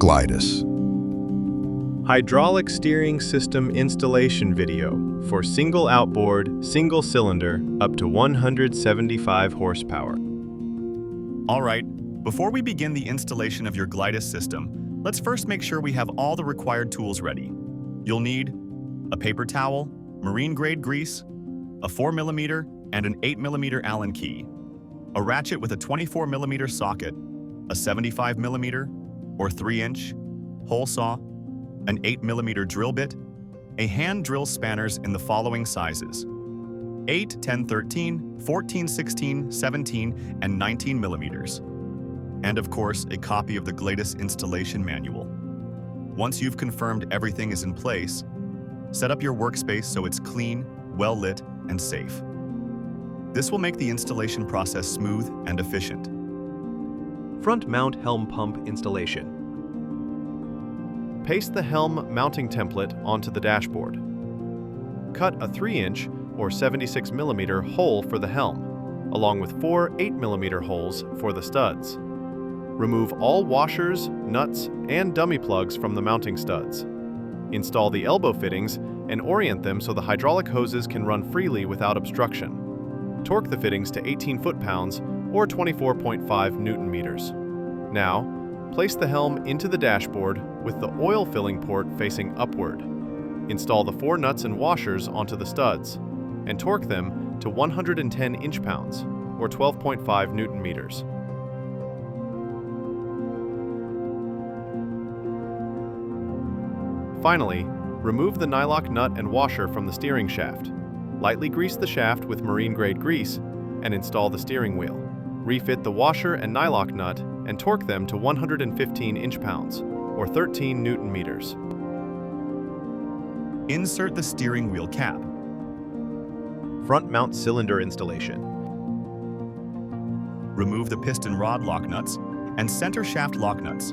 Glydus. Hydraulic steering system installation video for single outboard, single cylinder, up to 175 horsepower. All right, before we begin the installation of your Glydus system, let's first make sure we have all the required tools ready. You'll need a paper towel, marine-grade grease, a 4mm and an 8mm Allen key, a ratchet with a 24mm socket, a 75mm or 3-inch hole saw, an 8mm drill bit, a hand drill spanners in the following sizes: 8, 10, 13, 14, 16, 17, and 19mm. And of course, a copy of the Glydus installation manual. Once you've confirmed everything is in place, set up your workspace so it's clean, well-lit, and safe. This will make the installation process smooth and efficient. Front mount helm pump installation. Paste the helm mounting template onto the dashboard. Cut a 3-inch or 76mm hole for the helm, along with 4 8mm holes for the studs. Remove all washers, nuts, and dummy plugs from the mounting studs. Install the elbow fittings and orient them so the hydraulic hoses can run freely without obstruction. Torque the fittings to 18 foot-pounds or 24.5 Newton-meters. Now, place the helm into the dashboard with the oil filling port facing upward. Install the 4 nuts and washers onto the studs and torque them to 110 inch-pounds or 12.5 Newton-meters. Finally, remove the nylock nut and washer from the steering shaft. Lightly grease the shaft with marine-grade grease and install the steering wheel. Refit the washer and nylock nut and torque them to 115 inch-pounds or 13 Newton-meters. Insert the steering wheel cap. Front mount cylinder installation. Remove the piston rod lock nuts and center shaft lock nuts.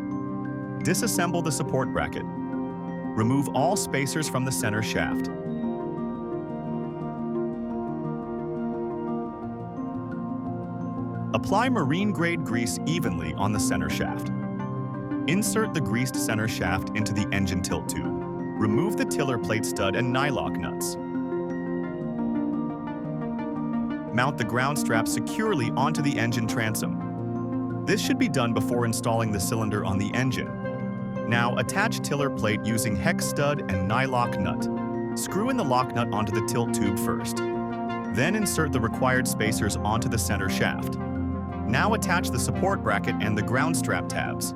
Disassemble the support bracket. Remove all spacers from the center shaft. Apply marine-grade grease evenly on the center shaft. Insert the greased center shaft into the engine tilt tube. Remove the tiller plate stud and nylock nuts. Mount the ground strap securely onto the engine transom. This should be done before installing the cylinder on the engine. Now attach tiller plate using hex stud and nylock nut. Screw in the lock nut onto the tilt tube first. Then insert the required spacers onto the center shaft. Now attach the support bracket and the ground strap tabs.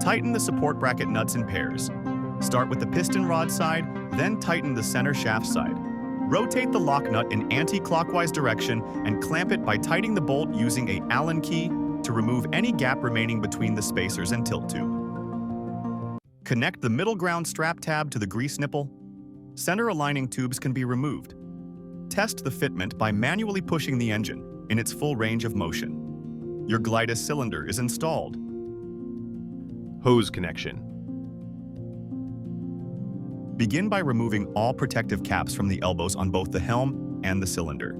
Tighten the support bracket nuts in pairs. Start with the piston rod side, then tighten the center shaft side. Rotate the lock nut in anti-clockwise direction and clamp it by tightening the bolt using an Allen key to remove any gap remaining between the spacers and tilt tube. Connect the middle ground strap tab to the grease nipple. Center aligning tubes can be removed. Test the fitment by manually pushing the engine in its full range of motion. Your Glydus cylinder is installed. Hose connection. Begin by removing all protective caps from the elbows on both the helm and the cylinder.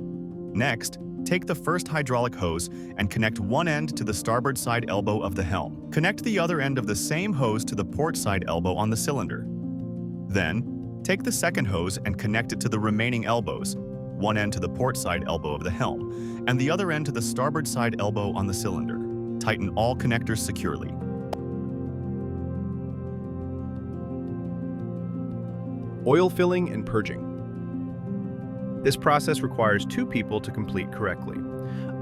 Next, take the first hydraulic hose and connect one end to the starboard side elbow of the helm. Connect the other end of the same hose to the port side elbow on the cylinder. Then, take the second hose and connect it to the remaining elbows, one end to the port side elbow of the helm, and the other end to the starboard side elbow on the cylinder. Tighten all connectors securely. Oil filling and purging. This process requires 2 people to complete correctly.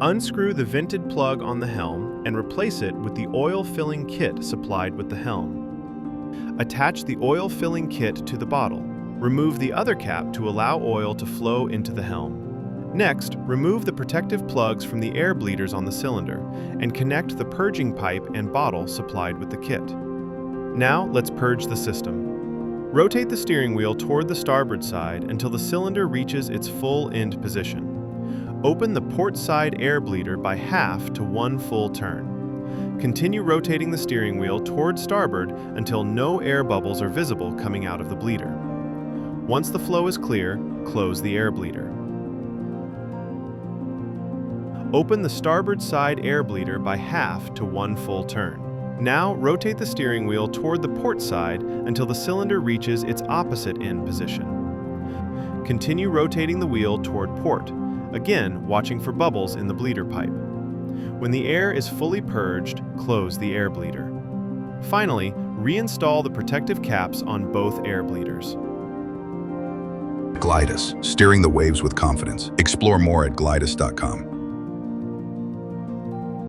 Unscrew the vented plug on the helm and replace it with the oil filling kit supplied with the helm. Attach the oil filling kit to the bottle. Remove the other cap to allow oil to flow into the helm. Next, remove the protective plugs from the air bleeders on the cylinder and connect the purging pipe and bottle supplied with the kit. Now, let's purge the system. Rotate the steering wheel toward the starboard side until the cylinder reaches its full end position. Open the port side air bleeder by half to 1 full turn. Continue rotating the steering wheel toward starboard until no air bubbles are visible coming out of the bleeder. Once the flow is clear, close the air bleeder. Open the starboard side air bleeder by half to 1 full turn. Now, rotate the steering wheel toward the port side until the cylinder reaches its opposite end position. Continue rotating the wheel toward port, again watching for bubbles in the bleeder pipe. When the air is fully purged, close the air bleeder. Finally, reinstall the protective caps on both air bleeders. Glydus, steering the waves with confidence. Explore more at glydus.com.